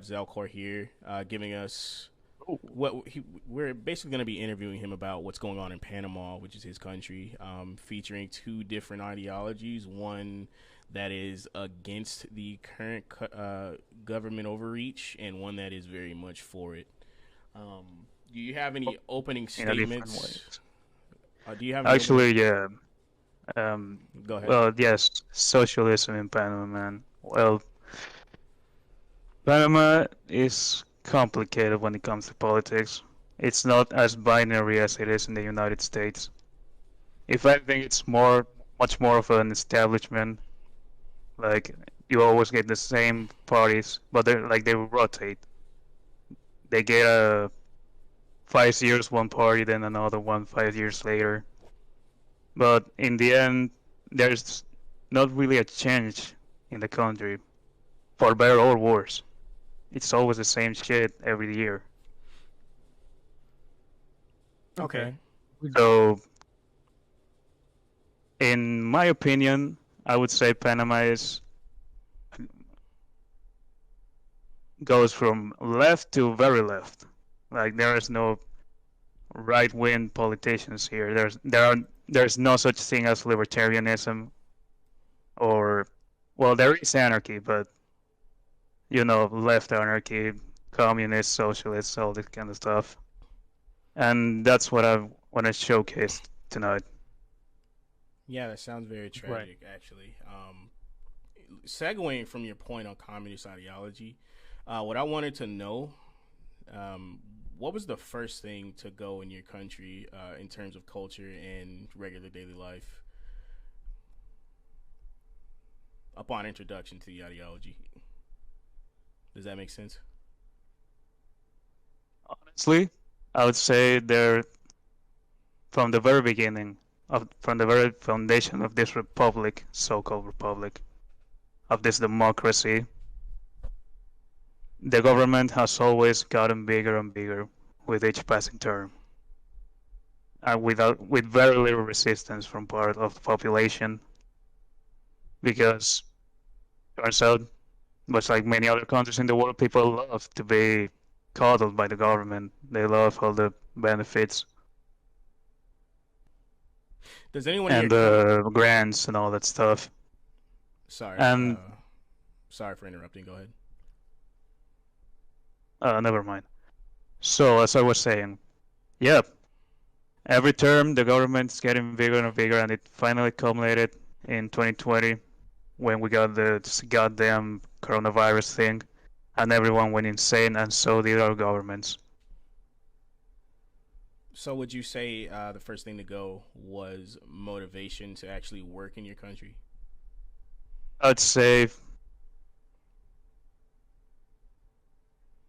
have Xalcor here, giving us Oh, we're basically going to be interviewing him about what's going on in Panama, which is his country, featuring two different ideologies. One that is against the current government overreach, and one that is very much for it. Do you have any opening in a different statements? ways. Do you have any opening? Actually, yeah. Um, Go ahead. well, yes, socialism in Panama, man. Well, Panama is complicated when it comes to politics. It's not as binary as it is in the United States. If anything, it's much more of an establishment. Like you always get the same parties, but they rotate. They get 5 years one party, then another one 5 years later. But in the end, there's not really a change in the country, for better or worse. It's always the same shit every year. Okay. Okay. So, in my opinion, I would say Panama is goes from left to very left. Like there is no right-wing politicians here. There's no such thing as libertarianism or well, there is anarchy, but left anarchy, communist, socialist, all this kind of stuff. And that's what I want to showcase tonight. Yeah, that sounds very Right. tragic, actually. Segueing from your point on communist ideology, what I wanted to know, um, what was the first thing to go in your country in terms of culture and regular daily life upon introduction to the ideology? Does that make sense? Honestly, I would say they're from the very beginning from the very foundation of this republic, so-called republic, of this democracy, the government has always gotten bigger and bigger with each passing term, and with very little resistance from part of the population, because turns out, much like many other countries in the world, people love to be coddled by the government. They love all the benefits Does anyone here and come? the grants and all that stuff. Sorry, And sorry for interrupting. Go ahead. never mind. So as I was saying, yeah, every term the government's getting bigger and bigger, and it finally culminated in 2020 when we got this goddamn coronavirus thing, and everyone went insane, and so did our governments. So, would you say the first thing to go was motivation to actually work in your country? I'd say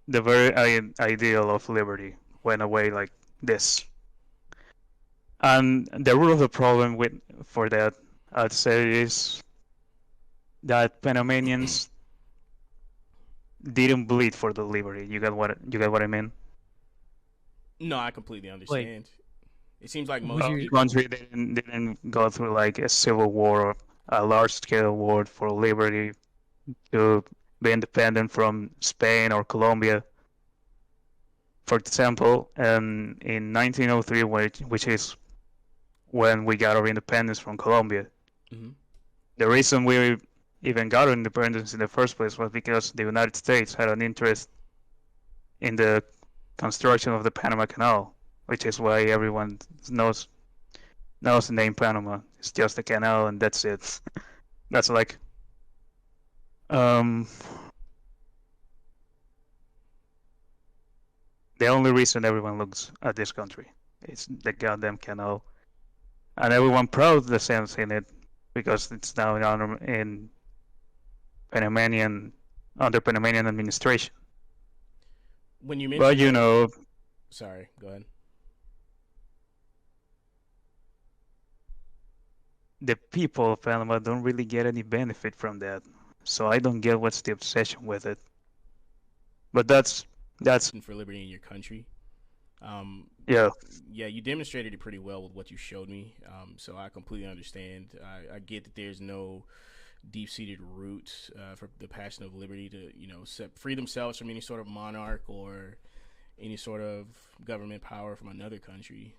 the very ideal of liberty went away like this. And the root of the problem with for that, I'd say, is that Panamanians didn't bleed for the liberty. You get what I mean? No, I completely Wait, understand. It seems like would most Our you? people. country didn't go through like a civil war, a large scale war for liberty to be independent from Spain or Colombia. For example, in 1903, which is when we got our independence from Colombia, Mhm. the reason we even got our independence in the first place was because the United States had an interest in the construction of the Panama Canal, which is why everyone knows knows the name Panama. It's just a canal and that's it. That's like um the only reason everyone looks at this country. It's the goddamn canal, and everyone proud the sense in it because it's now in Panamanian under Panamanian administration. When you But mention the, sorry, go ahead. the people of Panama don't really get any benefit from that. So I don't get what's the obsession with it. But that's For liberty in your country. Um, yeah. yeah, you demonstrated it pretty well with what you showed me. So I completely understand. I get that there's no deep-seated roots for the passion of liberty to, free themselves from any sort of monarch or any sort of government power from another country.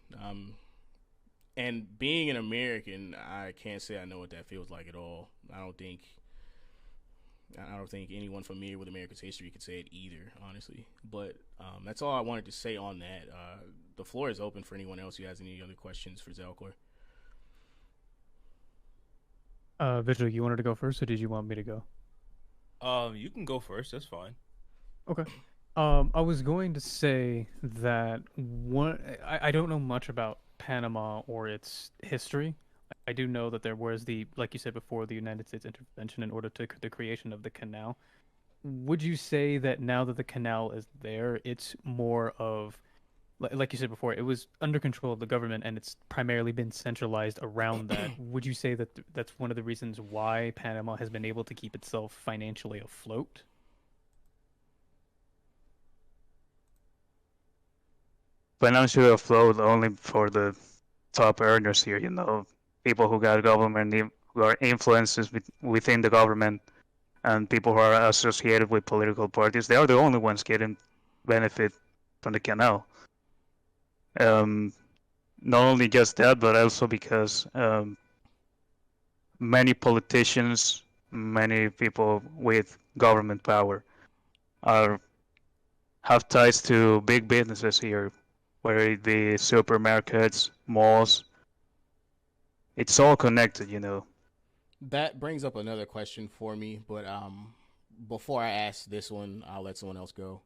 And being an American, I can't say I know what that feels like at all. I don't think anyone familiar with America's history could say it either, honestly. But that's all I wanted to say on that. The floor is open for anyone else who has any other questions for Xalcor. Vigil, you wanted to go first, or did you want me to go? You can go first. That's fine. Okay. I was going to say that I don't know much about Panama or its history. I do know that there was like you said before, the United States intervention in order to the creation of the canal. Would you say that now that the canal is there, it's more of, like you said before, it was under control of the government and it's primarily been centralized around that? Would you say that that's one of the reasons why Panama has been able to keep itself financially afloat? Financially afloat only for the top earners here, people who got government, who are influences within the government, and people who are associated with political parties. They are the only ones getting benefit from the canal. Not only just that, but also because many politicians, many people with government power have ties to big businesses here, whether it be supermarkets, malls. It's all connected, That brings up another question for me, but before I ask this one, I'll let someone else go.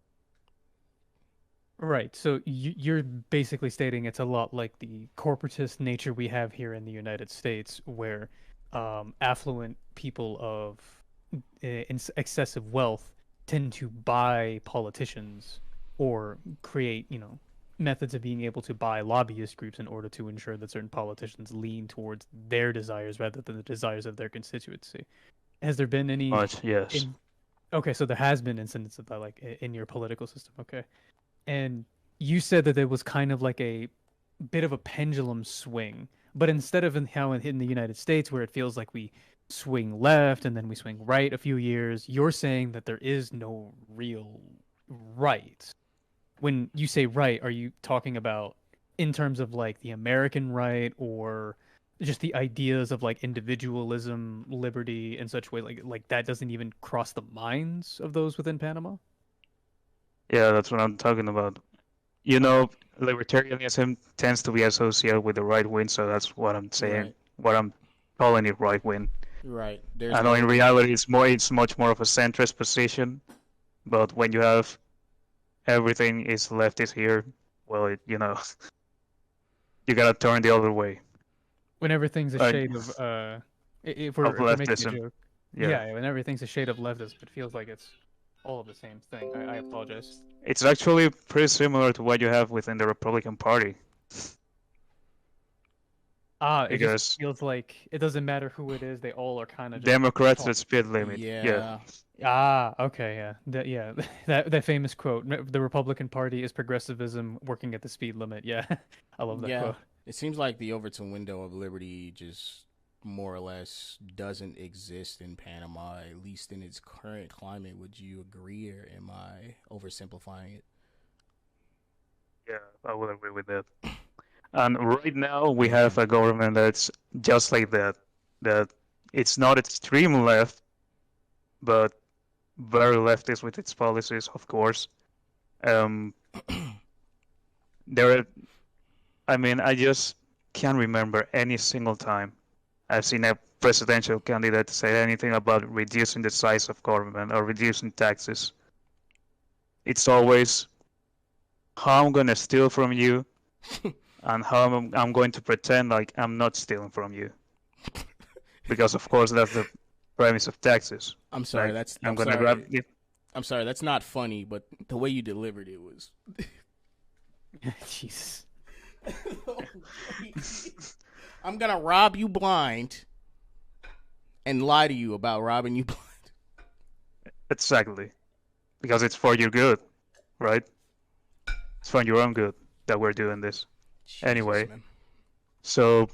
Right. So you're basically stating it's a lot like the corporatist nature we have here in the United States, where affluent people of excessive wealth tend to buy politicians or create, methods of being able to buy lobbyist groups in order to ensure that certain politicians lean towards their desires rather than the desires of their constituency. Has there been any? Yes. Okay, so there has been incidents of that, like in your political system. Okay. And you said that there was kind of like a bit of a pendulum swing, but instead of how in the United States, where it feels like we swing left and then we swing right a few years, you're saying that there is no real right. When you say right, are you talking about in terms of like the American right, or just the ideas of like individualism, liberty, in such way like that doesn't even cross the minds of those within Panama? Yeah, that's what I'm talking about. Libertarianism tends to be associated with the right wing, so that's what I'm saying. Right. What I'm calling it right wing. Right. I know in reality it's much more of a centrist position, but when you have everything is leftist here, well, you gotta turn the other way. When everything's a shade of if we're making a joke. Yeah, when everything's a shade of leftism, it feels like it's all of the same thing. I apologize. It's actually pretty similar to what you have within the Republican Party. It just feels like it doesn't matter who it is; they all are kind of Democrats at speed limit. Yeah. Okay, yeah. That famous quote: "The Republican Party is progressivism working at the speed limit." Yeah, I love that quote. It seems like the Overton window of liberty just more or less doesn't exist in Panama, at least in its current climate. Would you agree, or am I oversimplifying it? Yeah, I would agree with that. And right now we have a government that's just like that. That it's not extreme left, but very leftist with its policies, of course. I just can't remember any single time I've seen a presidential candidate say anything about reducing the size of government or reducing taxes. It's always how I'm gonna steal from you and how I'm going to pretend like I'm not stealing from you. Because of course that's the premise of taxes. I'm sorry, like, I'm sorry, that's not funny, but the way you delivered it was Jesus. I'm gonna rob you blind and lie to you about robbing you blind. Exactly. Because it's for your good, right? It's for your own good that we're doing this. Jesus, anyway, man. So,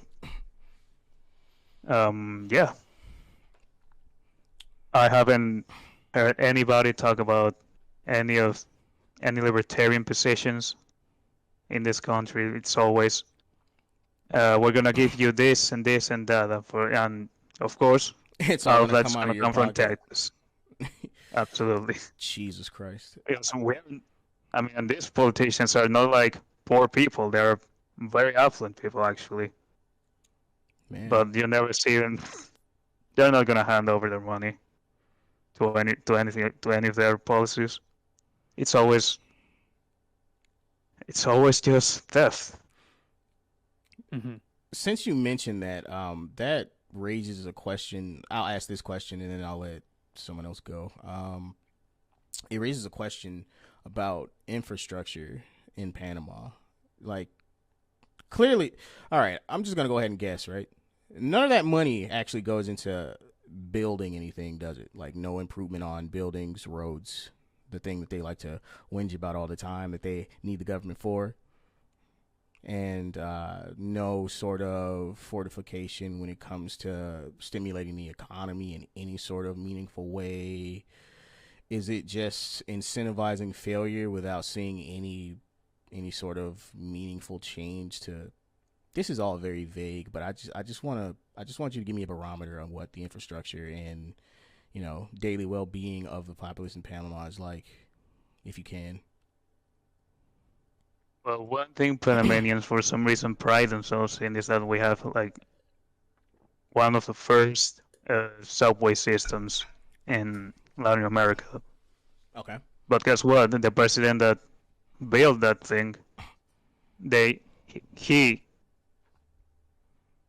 yeah. I haven't heard anybody talk about any of any libertarian positions in this country. It's always we're gonna give you this and this and that, and of course, It's all all of gonna that's come out of gonna your come from pocket. taxes. Absolutely. Jesus Christ. Because we haven't, I mean, and these politicians are not like poor people. They're very affluent people, actually. Man. But you never see them. They're not gonna hand over their money to any of their policies. It's always just theft. Hmm. Since you mentioned that, that raises a question. I'll ask this question and then I'll let someone else go. It raises a question about infrastructure in Panama. Like, clearly, all right, I'm just going to go ahead and guess, right? None of that money actually goes into building anything, does it? Like, no improvement on buildings, roads, the thing that they like to whinge about all the time that they need the government for. And no sort of fortification when it comes to stimulating the economy in any sort of meaningful way. Is it just incentivizing failure without seeing any sort of meaningful change to? This is all very vague, but I just want you to give me a barometer on what the infrastructure and daily well-being of the populace in Panama is like, if you can. Well, one thing Panamanians for some reason pride themselves in is that we have like one of the first subway systems in Latin America. Okay. But guess what? The president that built that thing, he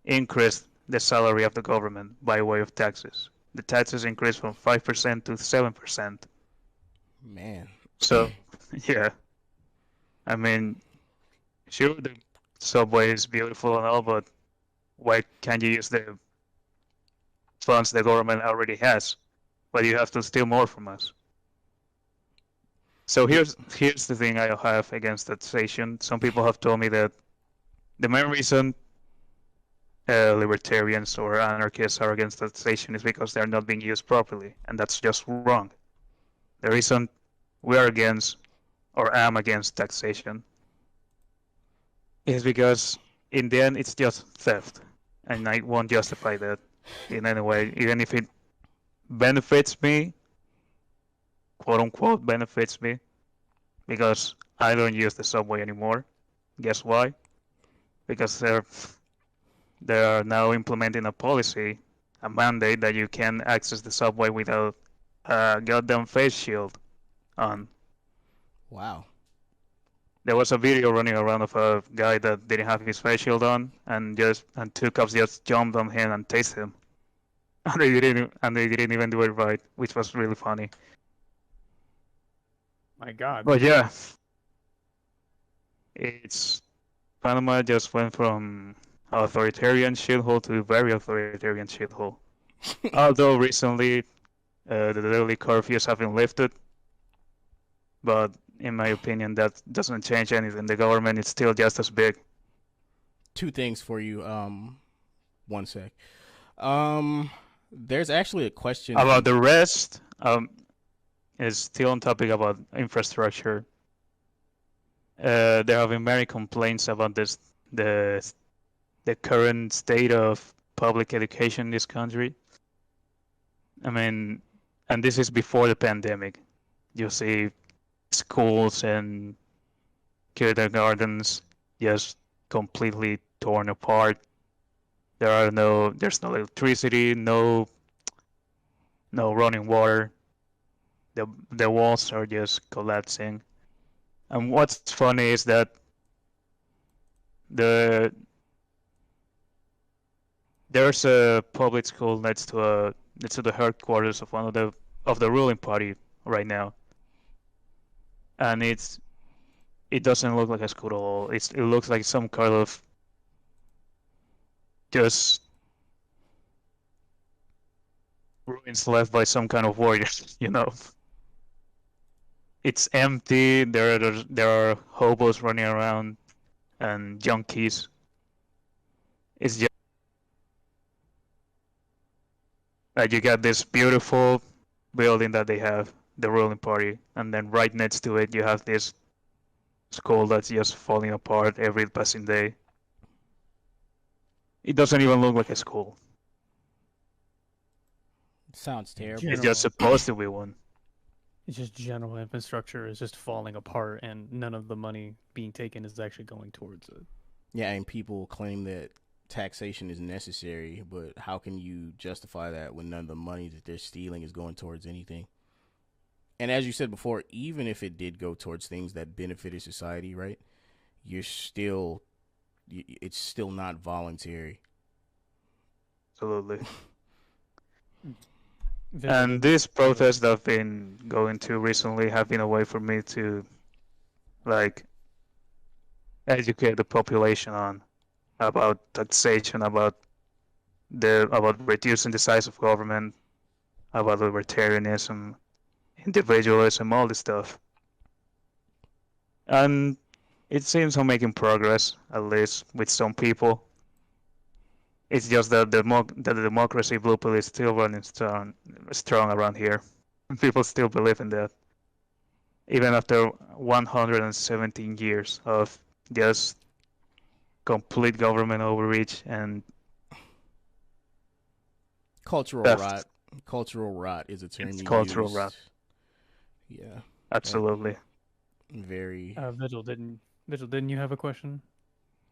increased the salary of the government by way of taxes. The taxes increased from 5% to 7%. Man. So, yeah. I mean, sure, the subway is beautiful and all, but why can't you use the funds the government already has? But you have to steal more from us. So here's the thing I have against taxation. Some people have told me that the main reason libertarians or anarchists are against taxation is because they're not being used properly, and that's just wrong. The reason we are against or am against taxation is because in the end it's just theft, and I won't justify that in any way, even if it benefits me, quote unquote benefits me, because I don't use the subway anymore. Guess why? Because they are now implementing a policy, a mandate that you can access the subway without a goddamn face shield on. Wow. There was a video running around of a guy that didn't have his face shield on, and two cops just jumped on him and tased him, and they didn't even do it right, which was really funny. My God. But yeah, it's Panama just went from authoritarian shithole to very authoritarian shithole. Although recently the daily curfews have been lifted, but in my opinion that doesn't change anything. The government is still just as big. Two things for you. One sec. There's actually a question About the rest, is still on topic about infrastructure. There have been many complaints about the current state of public education in this country. I mean, and this is before the pandemic. You see schools and kindergartens just completely torn apart. There's no electricity, no running water. The walls are just collapsing. And what's funny is that there's a public school next to the headquarters of one of the ruling party right now, and it doesn't look like a school at all. It looks like some kind of just ruins left by some kind of warriors, It's empty. There are hobos running around and junkies. It's just like you got this beautiful building that they have, the ruling party, and then right next to it you have this school that's just falling apart every passing day. It doesn't even look like a school. Sounds terrible. It's General. just supposed to be one. It's just general infrastructure is just falling apart, and none of the money being taken is actually going towards it. Yeah, and people claim that taxation is necessary, but how can you justify that when none of the money that they're stealing is going towards anything? And as you said before, even if it did go towards things that benefited society, right? It's still not voluntary. Absolutely. Visual And these protests that I've been going to recently have been a way for me to like educate the population on about taxation, about reducing the size of government, about libertarianism, individualism, all this stuff. And it seems I'm making progress, at least with some people. It's just that the democracy blue pill is still running strong around here. People still believe in that, even after 117 years of just complete government overreach and Cultural theft. rot. Cultural rot is a term It's you cultural used. rot. Yeah, Absolutely. very. Vigil, didn't you have a question?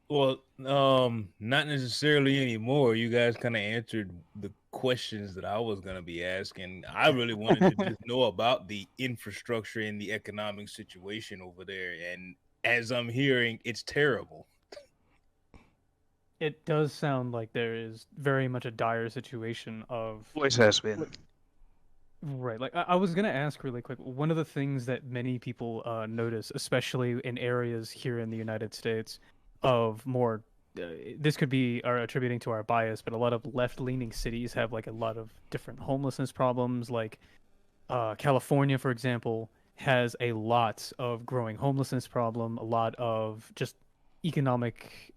Well, not necessarily anymore. You guys kind of answered the questions that I was gonna be asking. I really wanted to just know about the infrastructure and the economic situation over there. And as I'm hearing, it's terrible. It does sound like there is very much a dire situation of Always has been. right. Like I was gonna ask really quick. One of the things that many people notice, especially in areas here in the United States, of more. This could be attributing to our bias, but a lot of left-leaning cities have like a lot of different homelessness problems. Like California, for example, has a lot of growing homelessness problem, a lot of just economic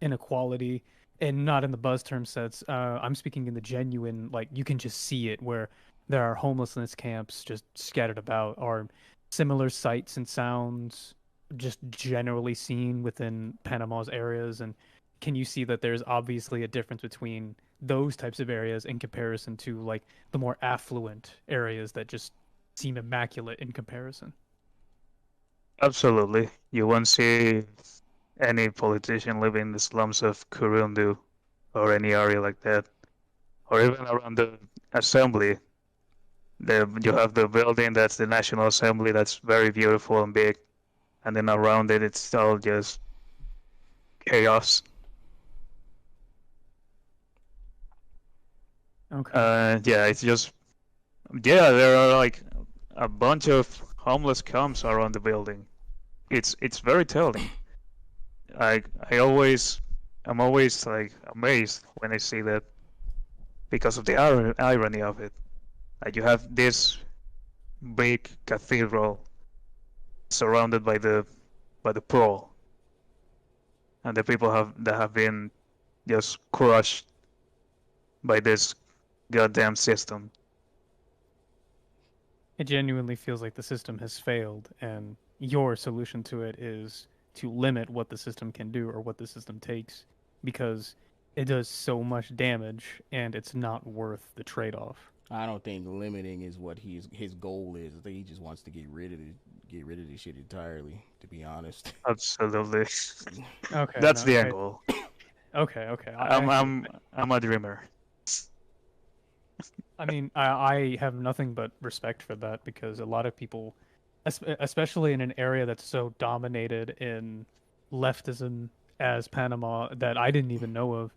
inequality, and not in the buzz term sets. I'm speaking in the genuine, like you can just see it where there are homelessness camps just scattered about, are similar sights and sounds just generally seen within Panama's areas. And can you see that there's obviously a difference between those types of areas in comparison to like the more affluent areas that just seem immaculate in comparison? Absolutely. You won't see any politician living in the slums of Kurundu or any area like that, or even around the assembly. You have the building that's the National Assembly that's very beautiful and big, and then around it it's all just chaos. Okay. Yeah, it's just there are like a bunch of homeless camps around the building. It's very telling. Like I'm always like amazed when I see that because of the irony of it. Like you have this big cathedral surrounded by the poor, and the people that have been just crushed by this goddamn system. It genuinely feels like the system has failed, and your solution to it is to limit what the system can do or what the system takes, because it does so much damage and it's not worth the trade-off. I don't think limiting is what his goal is. I think he just wants to get rid of this shit entirely. To be honest. Absolutely. Okay, That's no, the okay. end goal. Okay. I'm a dreamer. I mean, I have nothing but respect for that, because a lot of people, especially in an area that's so dominated in leftism as Panama that I didn't even know of,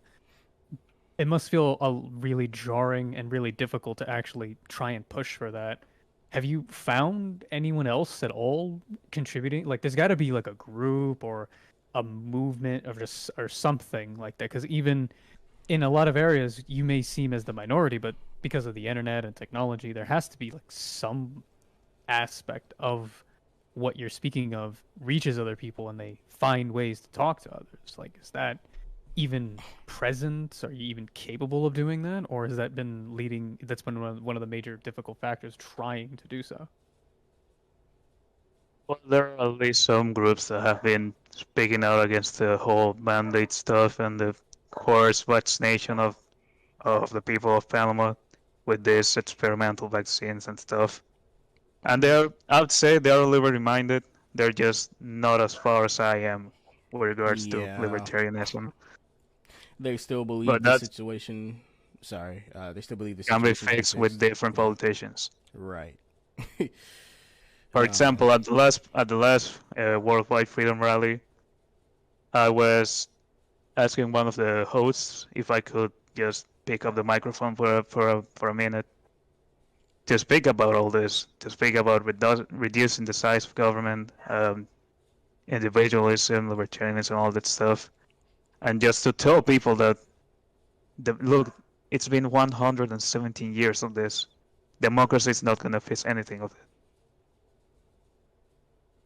it must feel really jarring and really difficult to actually try and push for that. Have you found anyone else at all contributing? Like, there's got to be like a group or a movement or just or something like that, because even in a lot of areas you may seem as the minority, but because of the internet and technology, there has to be like some aspect of what you're speaking of reaches other people and they find ways to talk to others. Like, is that even present? Are you even capable of doing that, or has that been leading? That's been one of the major difficult factors trying to do so. Well, there are at least some groups that have been speaking out against the whole mandate stuff and the coerced vaccination of the people of Panama with these experimental vaccines and stuff. And I would say they're liberty-minded. They're just not as far as I am with regards to Yeah. libertarianism. They still believe But the that situation. Sorry, they still believe the can be situation fixed with different politicians. Right. For example, at the last Worldwide Freedom Rally, I was asking one of the hosts if I could just pick up the microphone for a minute to speak about all this, to speak about reducing the size of government, individualism, libertarianism, all that stuff, and just to tell people that look, it's been 117 years of this. Democracy is not going to fix anything of it.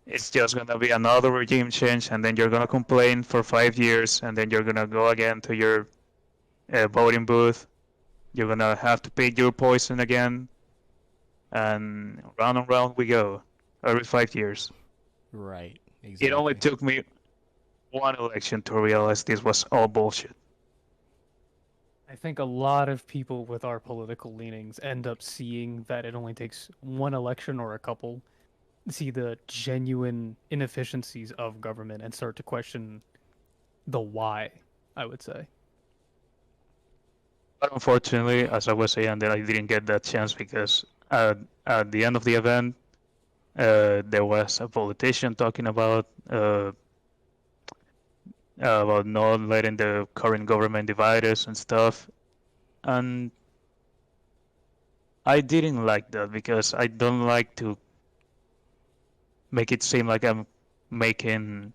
It's just going to be another regime change, and then you're going to complain for 5 years, and then you're going to go again to your voting booth. You're going to have to pick your poison again, and round we go every 5 years. Right. Exactly. It only took me one election to realize this was all bullshit. I think a lot of people with our political leanings end up seeing that it only takes one election or a couple to see the genuine inefficiencies of government and start to question the why, I would say. But unfortunately, as I was saying, that I didn't get that chance because at the end of the event, there was a politician talking about not letting the current government divide us and stuff, and I didn't like that because I don't like to make it seem like I'm making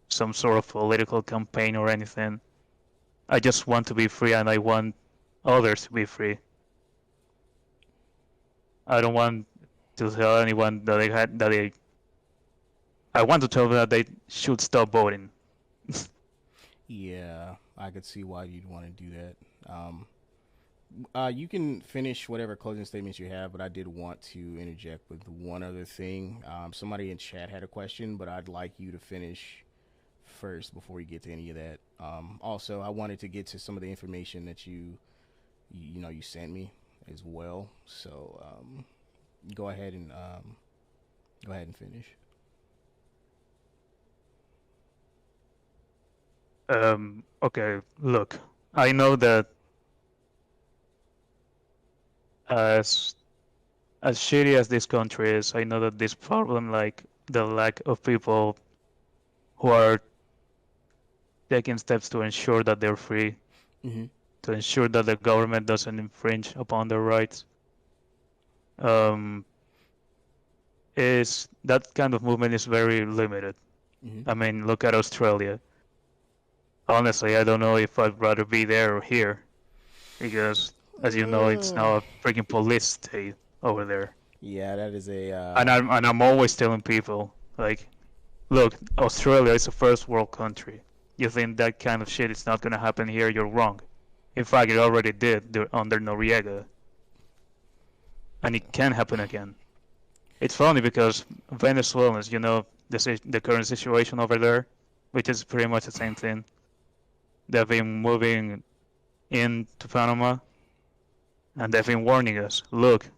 some sort of political campaign or anything. I just want to be free, and I want others to be free. I don't want to tell anyone that I want to tell them that they should stop voting. Yeah, I could see why you'd want to do that. You can finish whatever closing statements you have, but I did want to interject with one other thing. Somebody in chat had a question, but I'd like you to finish first before you get to any of that. Also, I wanted to get to some of the information that you sent me as well. So go ahead and finish. Okay, look, I know that as shitty as this country is, I know that this problem, like the lack of people who are taking steps to ensure that they're free, to ensure that the government doesn't infringe upon their rights, is that kind of movement is very limited. I mean, look at Australia. Honestly, I don't know if I'd rather be there or here, because, as you know, it's now a freaking police state over there. Yeah, that is a. And I'm always telling people, like, look, Australia is a first world country. You think that kind of shit is not gonna happen here? You're wrong. In fact, it already did under Noriega, and it can happen again. It's funny because Venezuelans, you know, the current situation over there, which is pretty much the same thing. They've been moving into Panama, and they've been warning us. Look,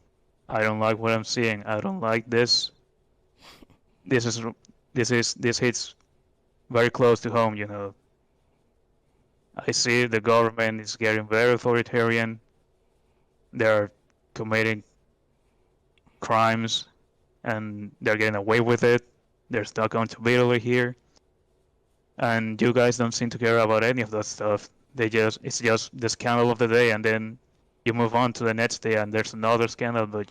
I don't like what I'm seeing. I don't like this. This hits very close to home, you know. I see the government is getting very authoritarian. They're committing crimes, and they're getting away with it. There's no accountability here. And you guys don't seem to care about any of that stuff. It's just the scandal of the day, and then you move on to the next day, and there's another scandal, but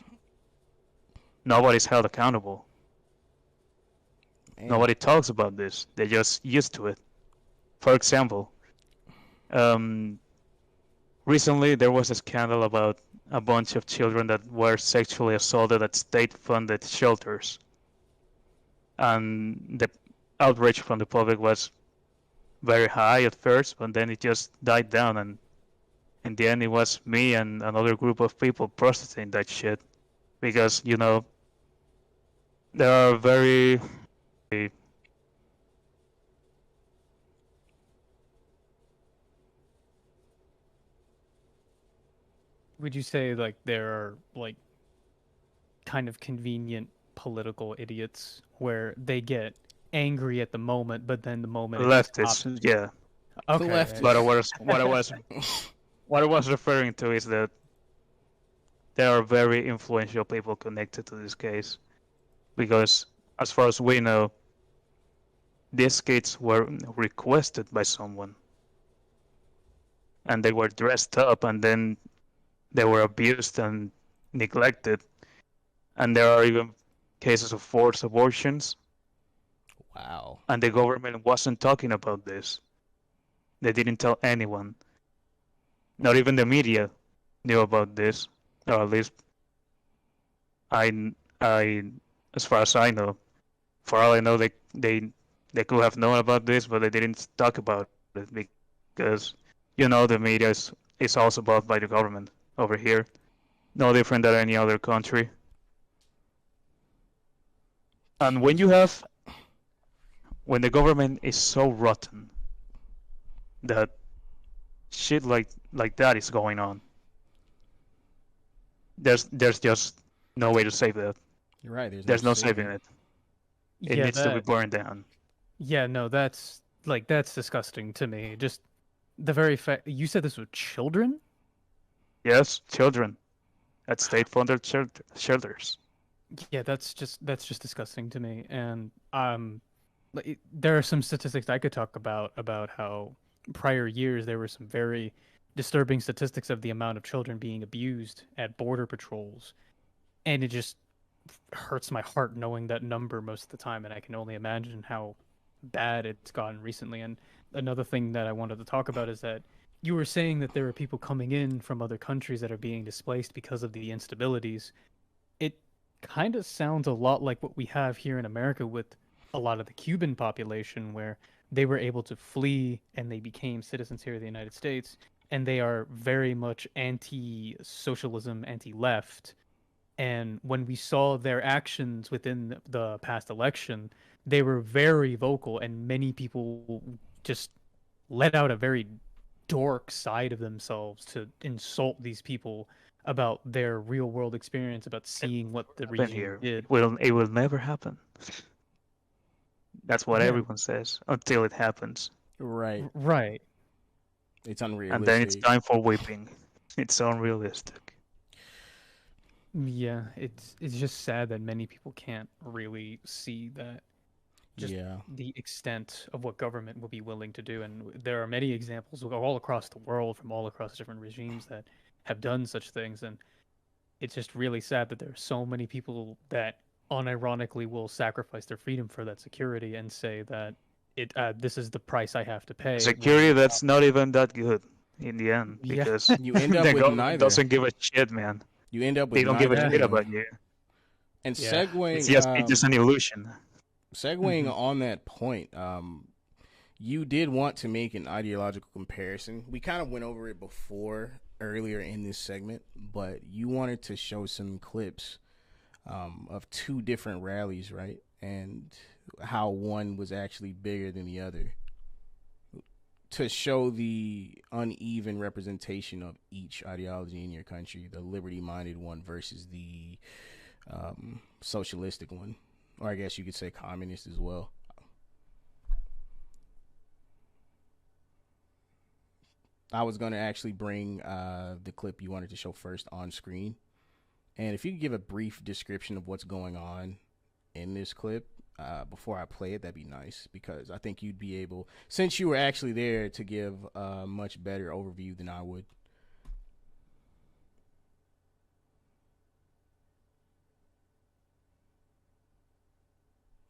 nobody's held accountable. Nobody talks about this. They're just used to it. For example, recently there was a scandal about a bunch of children that were sexually assaulted at state-funded shelters. And the outrage from the public was very high at first, but then it just died down, and in the end, it was me and another group of people processing that shit because there are very Would you say like there are like kind of convenient political idiots where they get angry at the moment, but then the moment it stops? leftists, yeah. Okay. leftists. But what I was referring to is that there are very influential people connected to this case because, as far as we know, these kids were requested by someone, and they were dressed up, and then they were abused and neglected, and there are even cases of forced abortions, Wow. and the government wasn't talking about this. They didn't tell anyone. Not even the media knew about this, or at least I, as far as I know, for all I know, they could have known about this, but they didn't talk about it because the media is also bought by the government over here, no different than any other country. And when the government is so rotten that shit like that is going on, there's just no way to save that. You're right. There's no saving it. It Yeah, needs to be burned down. yeah, no, that's disgusting to me. Just the very fact you said this were children? Yes, children at state-funded shelters. Yeah, that's just disgusting to me. And there are some statistics I could talk about how prior years there were some very disturbing statistics of the amount of children being abused at border patrols, and it just hurts my heart knowing that number most of the time, and I can only imagine how bad it's gotten recently. And another thing that I wanted to talk about is that you were saying that there are people coming in from other countries that are being displaced because of the instabilities. It kind of sounds a lot like what we have here in America with a lot of the Cuban population, where they were able to flee and they became citizens here in the United States, and they are very much anti-socialism, anti-left. And when we saw their actions within the past election, they were very vocal, and many people just let out a very dork side of themselves to insult these people about their real world experience, about seeing what the Happen regime here. did. It will never happen. That's what Yeah, everyone says until it happens. Right. right. It's And then it's unrealistic. time for whipping. It's unrealistic. Yeah, it's just sad that many people can't really see that just Yeah. the extent of what government will be willing to do. And there are many examples all across the world from all across different regimes that have done such things. And it's just really sad that there are so many people that unironically will sacrifice their freedom for that security and say that this is the price I have to pay. Security When that's not even that good in the end yeah, because You end up the with government neither. doesn't give a shit, man. You end up with They don't give a neither shit anyway. about you. And Yeah. It's segueing, just an illusion. segueing on that point, you did want to make an ideological comparison. We kind of went over it before earlier in this segment, but you wanted to show some clips of two different rallies, right? And how one was actually bigger than the other to show the uneven representation of each ideology in your country, the liberty-minded one versus the socialistic one, or I guess you could say communist as well. I was going to actually bring the clip you wanted to show first on screen. And if you could give a brief description of what's going on in this clip before I play it, that'd be nice, because I think you'd be able, since you were actually there, to give a much better overview than I would.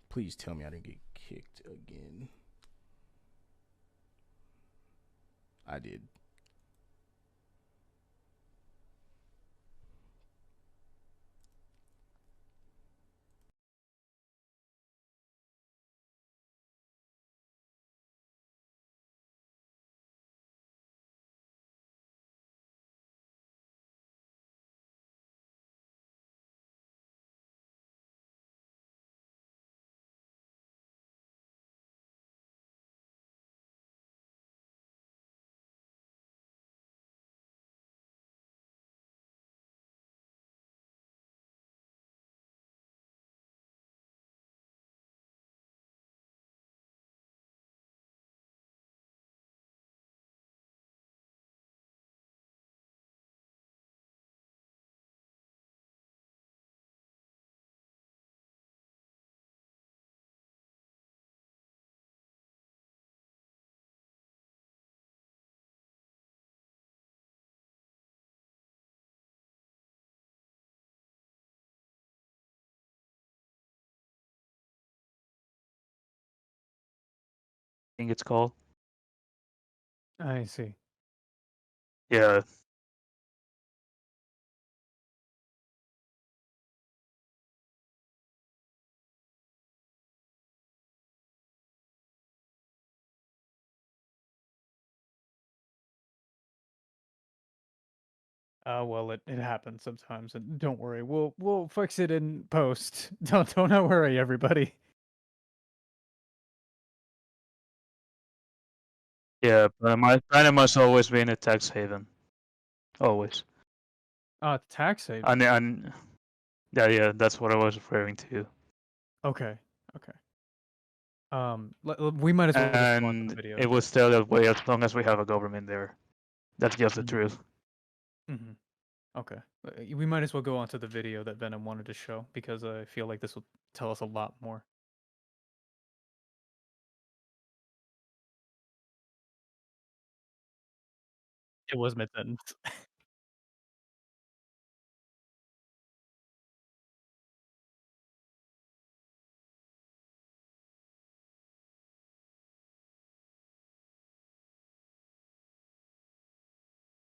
Please tell me I didn't get kicked again. I did. think it's called. I see. Yeah. Well, it happens sometimes, and don't worry, we'll fix it in post. Don't worry, everybody. Yeah, Panama's always been a tax haven. Always. Tax haven. And yeah, that's what I was referring to. Okay. We might as well just go on to the And video. it will stay that way as long as we have a government there. That's just the truth. Mm-hmm. Okay. We might as well go on to the video that Venom wanted to show because I feel like this will tell us a lot more. It was mid-sentence.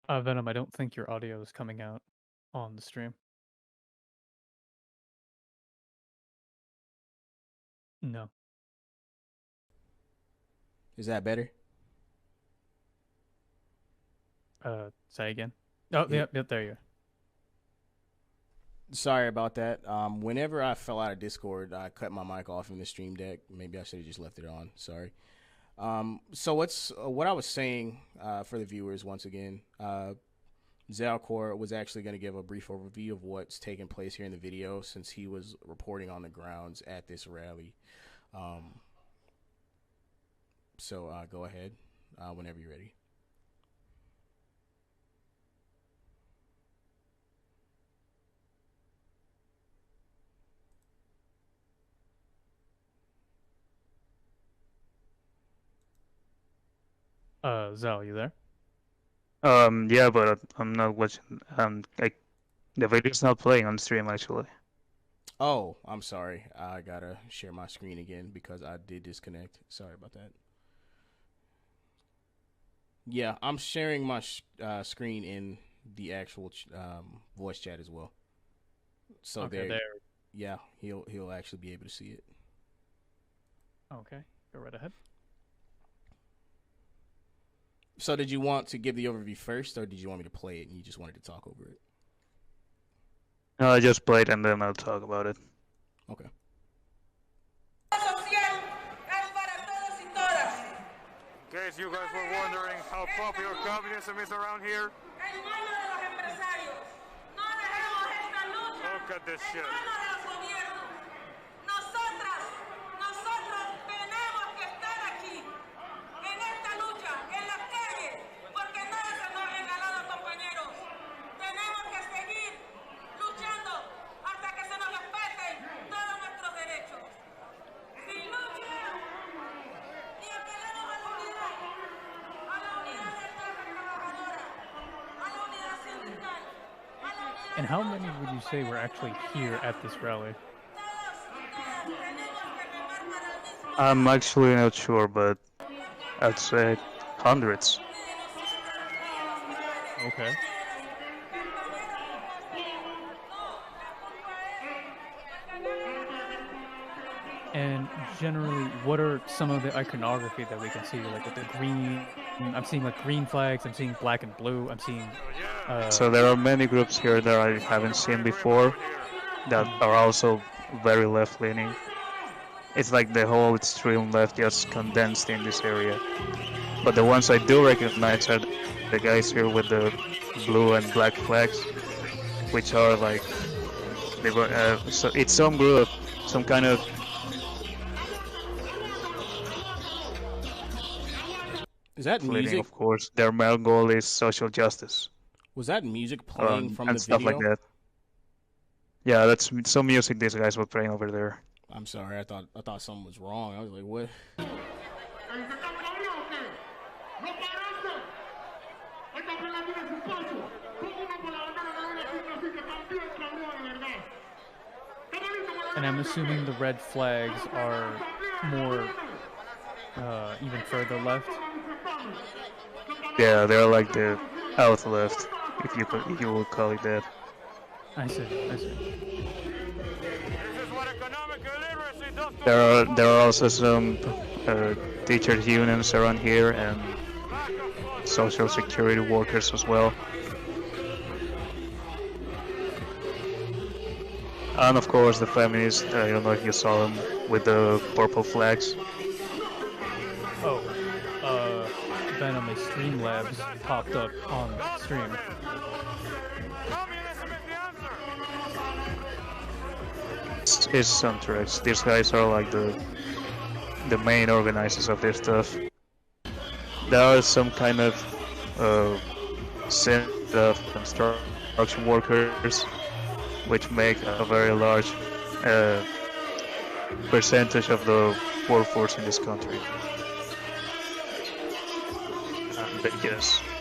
Venom, I don't think your audio is coming out on the stream. No. Is that better? Say again. Oh, Yeah. yep, there you are. Sorry about that. Whenever I fell out of Discord, I cut my mic off in the stream deck. Maybe I should have just left it on. Sorry. So what I was saying for the viewers once again. Xalcor was actually going to give a brief overview of what's taking place here in the video since he was reporting on the grounds at this rally. So go ahead whenever you're ready. Zal, you there? Yeah, but I'm not watching. The video's not playing on stream actually. Oh, I'm sorry. I gotta share my screen again because I did disconnect. Sorry about that. Yeah, I'm sharing my screen in the actual voice chat as well. So Okay, there. Yeah, he'll actually be able to see it. Okay, go right ahead. So did you want to give the overview first, or did you want me to play it and you just wanted to talk over it? No, I just played and then I'll talk about it. Okay. In case you guys were wondering how popular communism is around here, look at this shit. And how many would you say were actually here at this rally? I'm actually not sure, but I'd say hundreds. Okay. And generally, what are some of the iconography that we can see? Like with the green, I'm seeing like green flags, I'm seeing black and blue, I'm seeing... So there are many groups here that I haven't seen before that are also very left-leaning. It's like the whole extreme left just condensed in this area. But the ones I do recognize are the guys here with the blue and black flags, which are like... They were, so it's some group, some kind of... Is that music? Of course, their main goal is social justice. Was that music playing from and the stuff video? like that. Yeah, that's some music these guys were playing over there. I'm sorry, I thought something was wrong. I was like, what? And I'm assuming the red flags are more even further left. Yeah, they're like the out left, if you would call it that. I see. I see. This is what economic illiteracy does to There are also some teacher unions around here and social security workers as well. And of course the feminists, I don't know if you saw them with the purple flags. Oh, Venom is Streamlabs popped up on stream. Communism is the answer. It's some tricks. These guys are like the main organizers of this stuff. There are some kind of set of construction workers, which make a very large percentage of the workforce in this country. And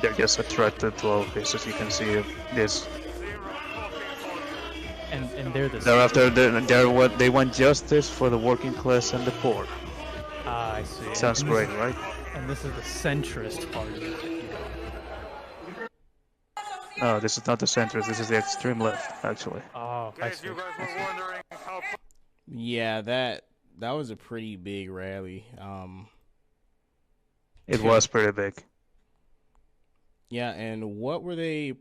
they're just attracted to all of this, as you can see. This. And they're the They're after they want justice for the working class and the poor. Ah, I see. Sounds And great, this- right? And this is the centrist party. No, this is not the centrist. This is the extreme left, actually. Oh, In I case see. you guys I were see. wondering how Yeah, that was a pretty big rally. It was pretty big. Yeah, and what were they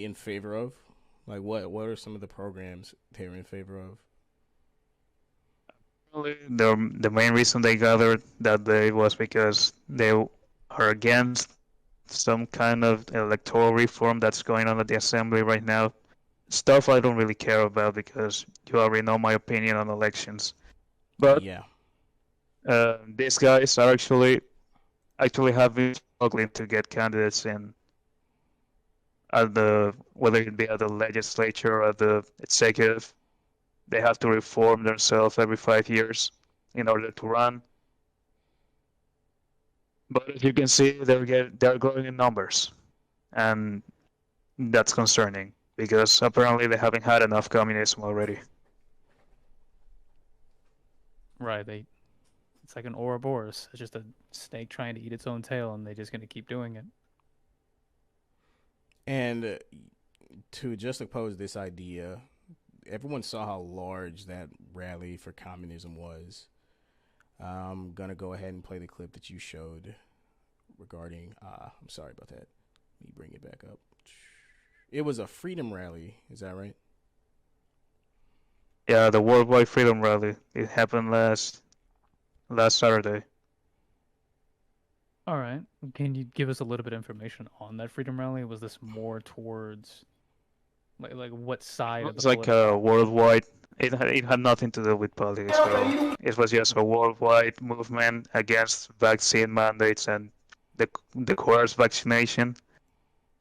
in favor of? Like what are some of the programs they were in favor of? The main reason they gathered that day was because they are against some kind of electoral reform that's going on at the assembly right now. Stuff I don't really care about because you already know my opinion on elections. But Yeah. these guys are actually have been struggling to get candidates in at whether it be at the legislature or the executive. They have to reform themselves every 5 years in order to run. But as you can see, they're growing in numbers, and that's concerning because apparently they haven't had enough communism already. Right, it's like an Ouroboros. It's just a snake trying to eat its own tail, and they're just gonna keep doing it. And to just oppose this idea, everyone saw how large that rally for communism was. I'm gonna go ahead and play the clip that you showed regarding. I'm sorry about that. Let me bring it back up. It was a freedom rally. Is that right? Yeah, the Worldwide Freedom Rally. It happened last Saturday. All right. Can you give us a little bit of information on that freedom rally? Was this more towards like what side of It's the like a worldwide. It had nothing to do with politics at all. It was just a worldwide movement against vaccine mandates and the coerced vaccination,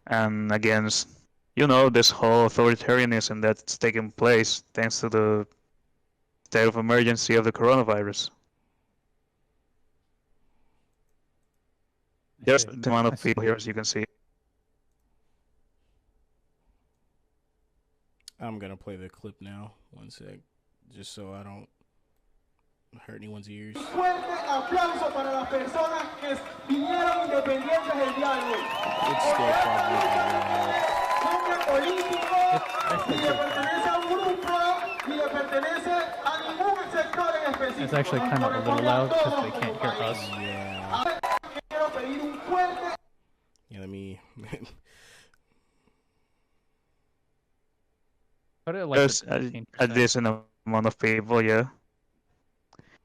and against this whole authoritarianism that's taking place thanks to the state of emergency of the coronavirus. There's the amount of people here, as you can see. I'm gonna play the clip now. One sec, just so I don't hurt anyone's ears. Fuerte aplauso para las personas que vinieron independientes el día de hoy. It's still probably Nombre político, ni le pertenece a un grupo, ni le pertenece a ningún sector en específico. It's actually kind of a little loud because they can't hear us. yeah. Quiero pedir un fuerte Yeah, let me. But it like There's the a 15%. decent amount of people, yeah.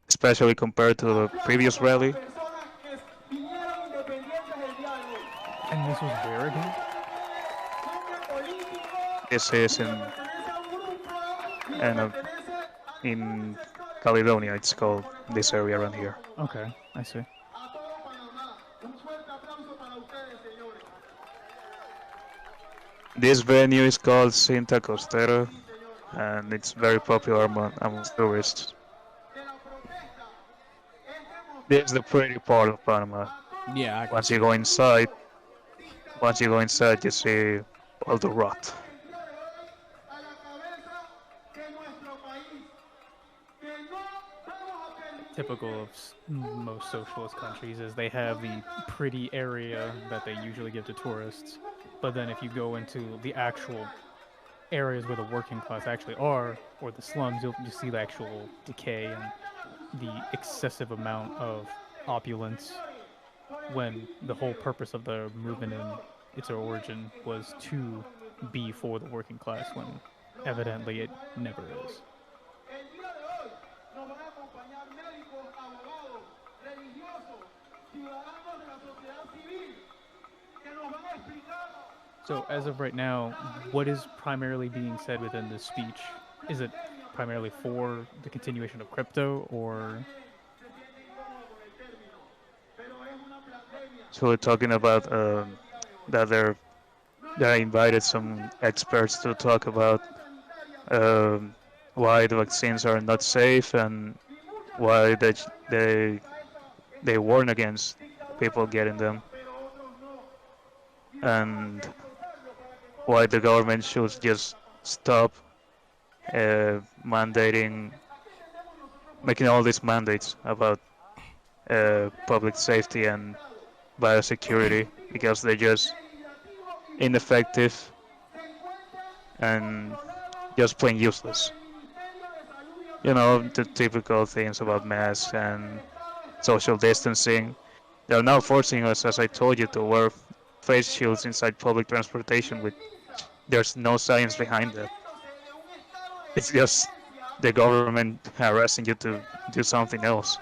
Especially compared to the previous rally. personas que vinieron independientes el día de hoy. And this was where again? Nombre político, This is ni le pertenece a un grupo, ni le and, pertenece a in ningún sector. Caledonia, it's called this area around here. Okay, I see. A todo Panamá. Un fuerte aplauso para ustedes, señores. This venue is called Cinta Costera, and it's very popular among tourists. This is the pretty part of Panama. Yeah, Once you go inside, you see all the rot. A la cabeza de nuestro país, que no vamos a permitir typical of most socialist countries is they have the pretty area that they usually give to tourists, but then if you go into the actual areas where the working class actually are, or the slums, you'll see the actual decay and the excessive amount of opulence, when the whole purpose of the movement in its origin was to be for the working class, when evidently it never is. So as of right now, what is primarily being said within this speech? Is it primarily for the continuation of crypto, or So we're talking about that they invited some experts to talk about why the vaccines are not safe and why they warn against people getting them, and why the government should just stop mandating, making all these mandates about public safety and biosecurity, because they're just ineffective and just plain useless. You know, the typical things about masks and social distancing. They're now forcing us, as I told you, to wear face shields inside public transportation with there's no science behind that. It's just the government harassing you to do something else.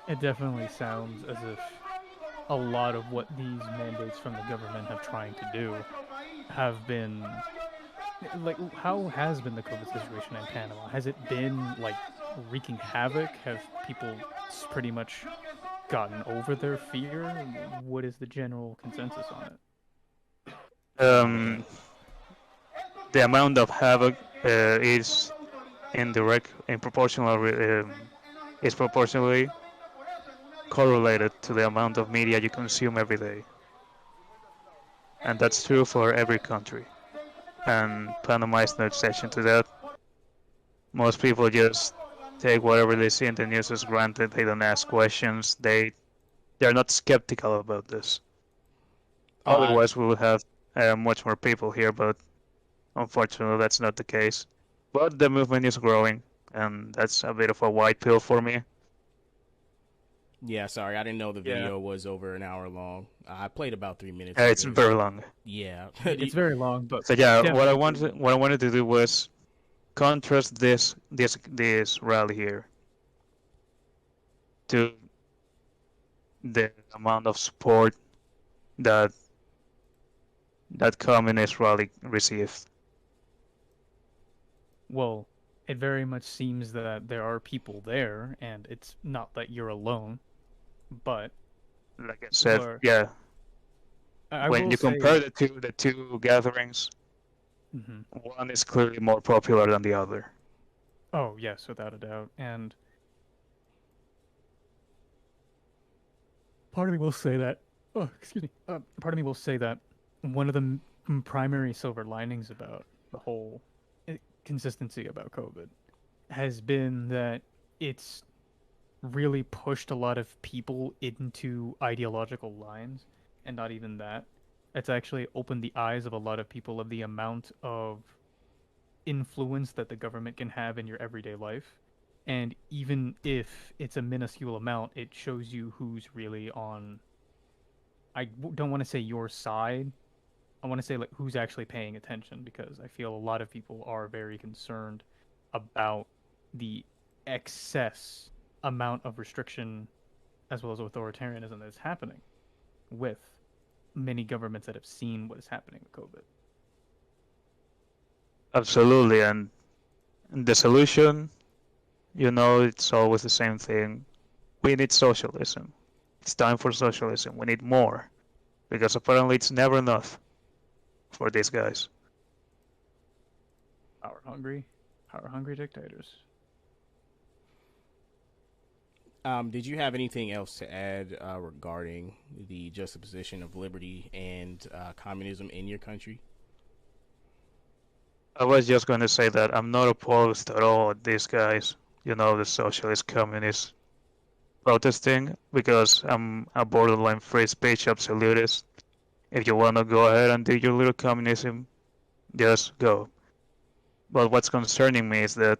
it definitely sounds as if a lot of what these mandates from the government have trying to do have been like, how has been the COVID situation in Panama? Has it been like wreaking havoc? Have people pretty much gotten over their fear? What is the general consensus on it? The amount of havoc is is proportionally correlated to the amount of media you consume every day, and that's true for every country. And Panama is no exception to that. Most people just take whatever they see in the news as granted. They don't ask questions. They're not skeptical about this. Otherwise, we would have much more people here, but unfortunately, that's not the case. But the movement is growing, and that's a bit of a white pill for me. Yeah, sorry, I didn't know the video was over an hour long. I played about 3 minutes. It's very long. Yeah, it's very long. But so yeah, what I wanted to do was contrast this rally here to the amount of support that communist rally received. Well, it very much seems that there are people there, and it's not that you're alone. But like I said, yeah. When you compare the two gatherings, one is clearly more popular than the other. Oh yes, without a doubt. And part of me will say that. Oh, excuse me. Part of me will say that one of the primary silver linings about the whole consistency about COVID has been that it's really pushed a lot of people into ideological lines, and not even that. It's actually opened the eyes of a lot of people of the amount of influence that the government can have in your everyday life. And even if it's a minuscule amount, it shows you who's really on, I don't want to say your side, I want to say like who's actually paying attention, because I feel a lot of people are very concerned about the excess amount of restriction as well as authoritarianism that is happening with many governments that have seen what is happening with COVID. Absolutely, and the solution, it's always the same thing. We need socialism. It's time for socialism. We need more, because apparently it's never enough for these guys. Power hungry dictators. Did you have anything else to add regarding the juxtaposition of liberty and communism in your country? I was just going to say that I'm not opposed at all at these guys, the socialist communists protesting, because I'm a borderline free speech absolutist. If you want to go ahead and do your little communism, just go. But what's concerning me is that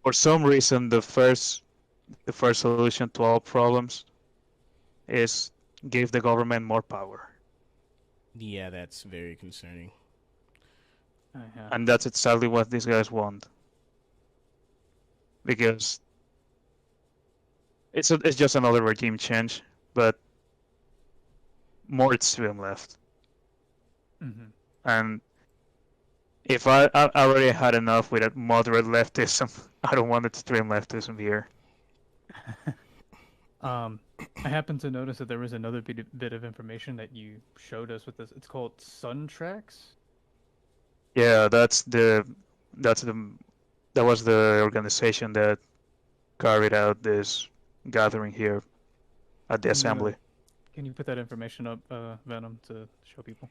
for some reason the first solution to all problems is give the government more power. Yeah, that's very concerning. Yeah. And that's exactly what these guys want. Because it's just another regime change, but more extreme left. Mm-hmm. And if I already had enough with that moderate leftism, I don't want extreme leftism here. I happened to notice that there was another bit of information that you showed us with this. It's called Sun Tracks. Yeah, that was the organization that carried out this gathering here at the assembly. Can you put that information up, Venom, to show people?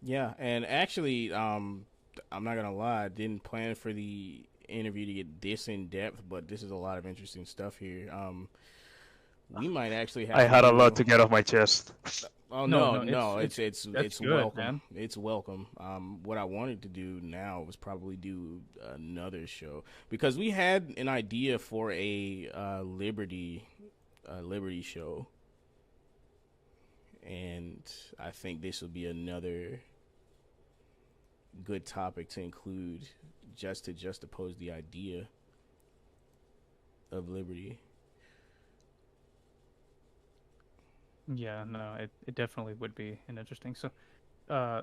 Yeah, and actually, I'm not gonna lie, I didn't plan for the interview to get this in depth, but this is a lot of interesting stuff here. We might actually have. I had a lot to get off my chest. Oh No, no, it's it's good, welcome. man. It's welcome. What I wanted to do now was probably do another show, because we had an idea for a liberty show, and I think this will be another good topic to include, just to oppose the idea of liberty. Yeah, no, it definitely would be an interesting. So,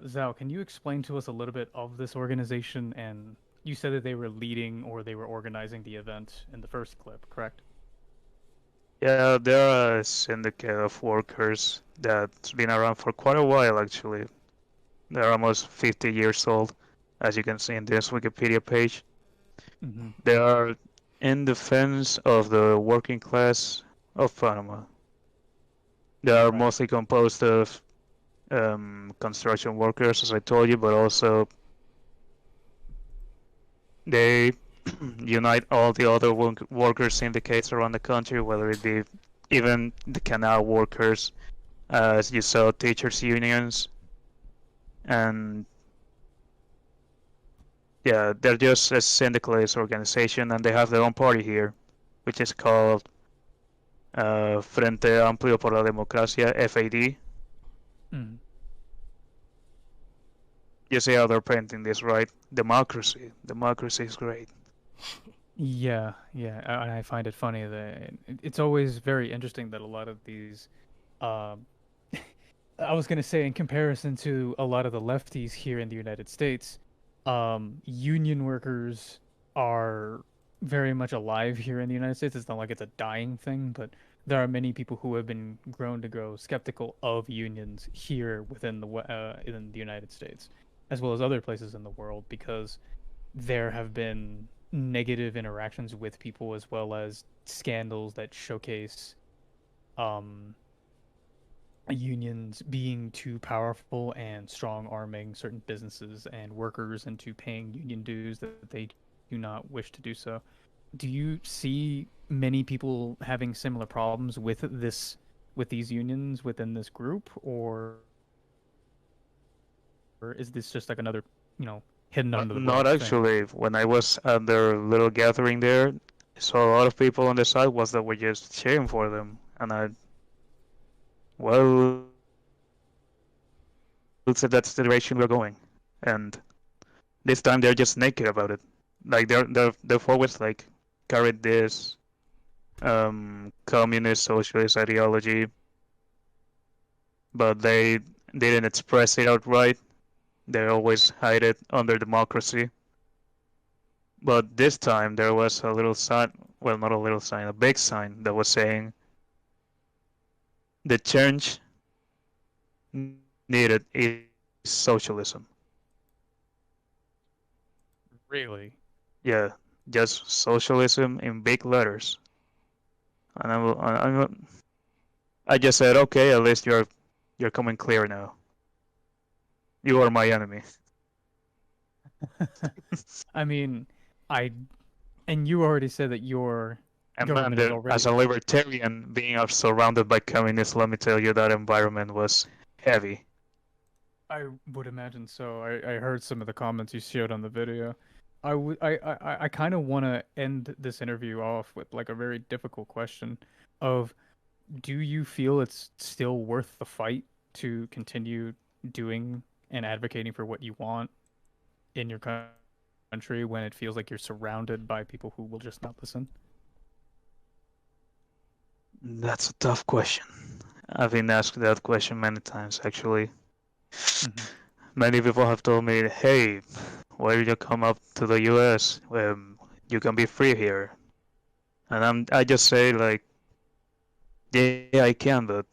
Zal, can you explain to us a little bit of this organization? And you said that they were leading or they were organizing the event in the first clip, correct? Yeah, they're a syndicate of workers that's been around for quite a while, actually. They're almost 50 years old, as you can see in this Wikipedia page. Mm-hmm. They are in defense of the working class of Panama. They are Right. mostly composed of construction workers, as I told you, but also they unite all the other worker syndicates around the country, whether it be even the canal workers, as you saw, teachers' unions, and yeah, they're just a syndicalist organization, and they have their own party here, which is called Frente Amplio por la Democracia, FAD. Mm. You see how they're painting this, right? Democracy. Democracy is great. Yeah, and I find it funny that it's always very interesting that a lot of these, um, I was gonna say in comparison to a lot of the lefties here in the United States, union workers are very much alive here in the United States. It's not like it's a dying thing, but there are many people who have been grown to grow skeptical of unions here within in the United States, as well as other places in the world, because there have been negative interactions with people, as well as scandals that showcase unions being too powerful and strong arming certain businesses and workers into paying union dues that they do not wish to do so. Do you see many people having similar problems with these unions within this group, or is this just like another, hidden under the Not rug thing? actually. When I was at their little gathering there, I saw a lot of people on the sidewalks that were just cheering for them, and well, said that's the direction we're going, and this time they're just naked about it. Like they've always like carried this communist socialist ideology, but they didn't express it outright. They always hide it under democracy. But this time there was a little sign, well, not a little sign, a big sign that was saying the change needed is socialism. Really? Yeah, just socialism in big letters. And I just said, okay, at least you're coming clear now. You are my enemy. I mean, and you already said that your And government is already. as a libertarian, being surrounded by communists, let me tell you that environment was heavy. I would imagine so. I heard some of the comments you showed on the video. I kind of want to end this interview off with like a very difficult question of, do you feel it's still worth the fight to continue doing and advocating for what you want in your country when it feels like you're surrounded by people who will just not listen? That's a tough question. I've been asked that question many times, actually. Many people have told me, hey, why did you come up to the US? You can be free here. And I just say, like, yeah, I can, but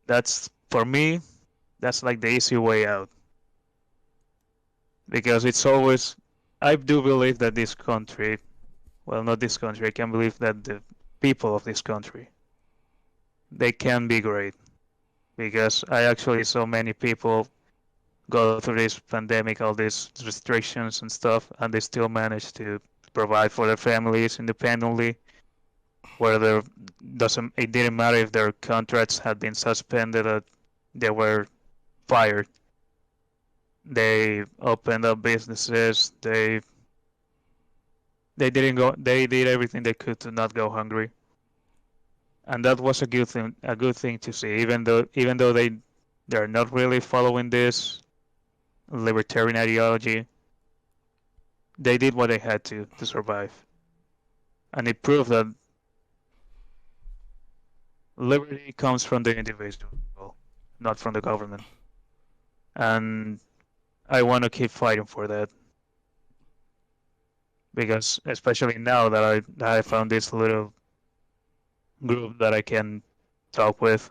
that's, for me, that's like the easy way out. Because it's always, I do believe that this country, well, not this country, I can believe that the people of this country, they can be great. Because I actually saw many people go through this pandemic, all these restrictions and stuff, and they still manage to provide for their families independently. Whether it didn't matter if their contracts had been suspended or they were fired. They opened up businesses. They didn't go. They did everything they could to not go hungry, and that was a good thing. A good thing to see. Even though they're not really following this libertarian ideology, they did what they had to survive, and it proved that liberty comes from the individual, not from the government. And I want to keep fighting for that. Because especially now that I found this little group that I can talk with,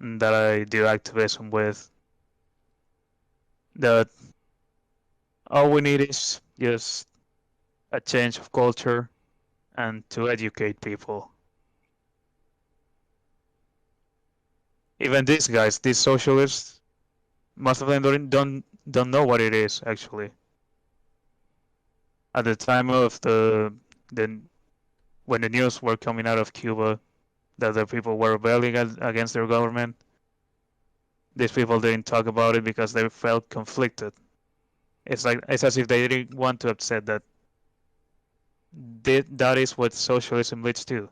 and that I do activism with, that all we need is just a change of culture and to educate people. Even these guys, these socialists, most of them don't know what it is actually. At the time of when the news were coming out of Cuba that the people were rebelling against their government, these people didn't talk about it because they felt conflicted. It's as if they didn't want to accept that that is what socialism leads to.